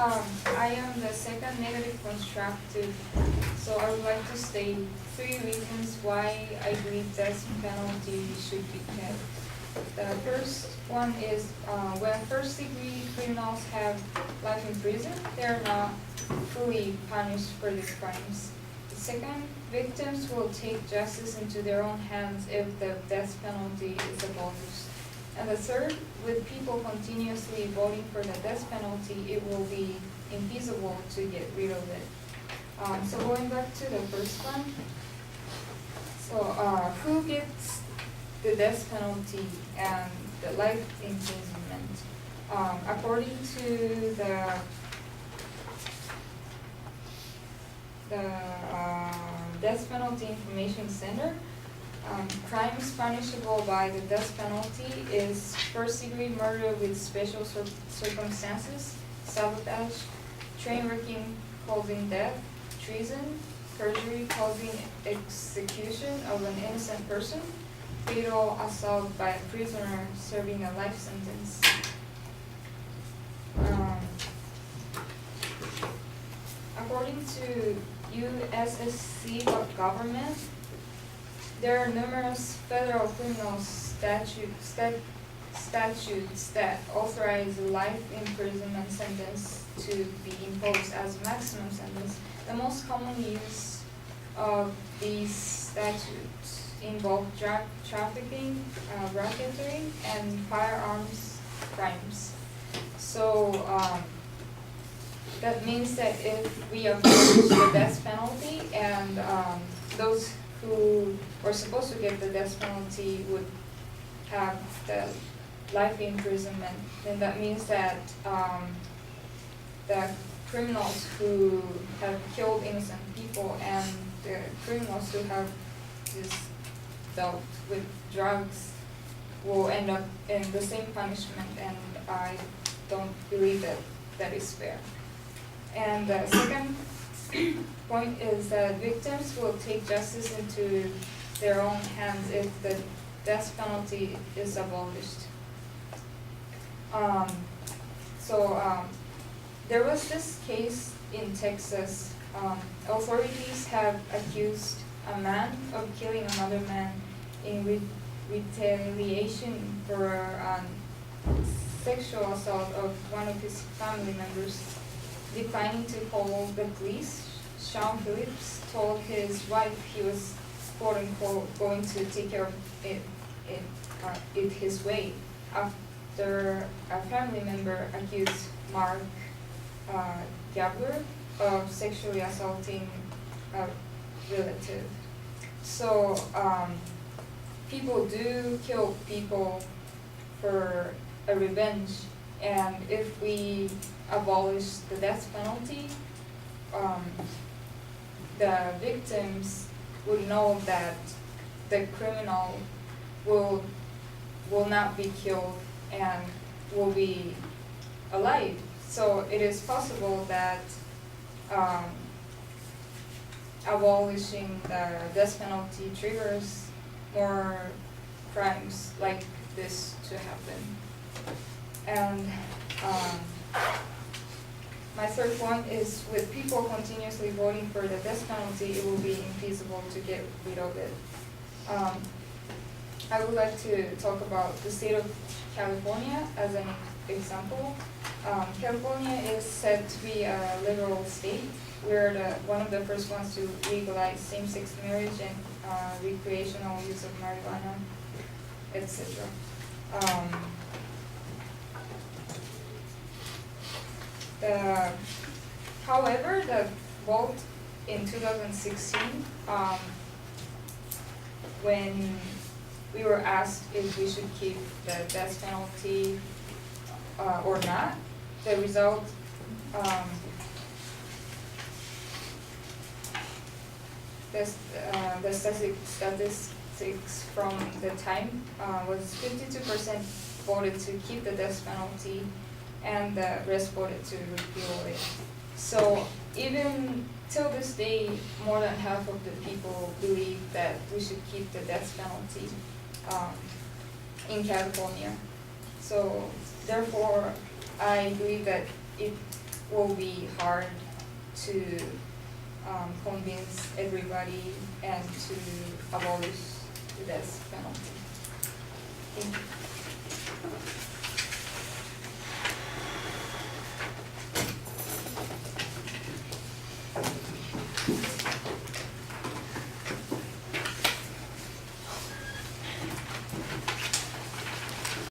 I am the second negative constructive, so I would like to state 3 reasons why I believe death penalty should be kept. The first one is when first-degree criminals have life in prison, they are not fully punished for their crimes. The second, victims will take justice into their own hands if the death penalty is abolished. And the third, with people continuously voting for the death penalty, it will be infeasible to get rid of it. So going back to the first one, so who gets the death penalty and the life imprisonment? According to the Death Penalty Information Center, crimes punishable by the death penalty is first-degree murder with special circumstances, sabotage, train wrecking causing death, treason, perjury causing execution of an innocent person, fatal assault by a prisoner serving a life sentence. According to USSC government, there are numerous federal criminal statutes that authorize a life imprisonment sentence to be imposed as a maximum sentence. The most common use of these statutes involve drug trafficking, racketeering, and firearms crimes. So that means that if we abolish the death penalty and those who were supposed to get the death penalty would have the life imprisonment, then that means that the criminals who have killed innocent people and the criminals who have just dealt with drugs will end up in the same punishment, and I don't believe that that is fair. And the second point is that victims will take justice into their own hands if the death penalty is abolished. There was this case in Texas. Authorities have accused a man of killing another man in retaliation for sexual assault of one of his family members. Declining to call the police, Sean Phillips told his wife he was quote-unquote going to take care of it his way after a family member accused Mark Gabler of sexually assaulting a relative. So people do kill people for a revenge, and if we abolish the death penalty, the victims would know that the criminal will not be killed and will be alive. So it is possible that abolishing the death penalty triggers more crimes like this to happen. And my third point is, with people continuously voting for the death penalty, it will be infeasible to get rid of it. I would like to talk about the state of California as an example. California is said to be a liberal state. We're one of the first ones to legalize same-sex marriage and recreational use of marijuana, etc. However, the vote in 2016, when we were asked if we should keep the death penalty or not, the result the statistics from the time was 52% voted to keep the death penalty, and the rest voted to repeal it. So even till this day, more than half of the people believe that we should keep the death penalty in California. So therefore, I believe that it will be hard to convince everybody and to abolish the death penalty. Thank you.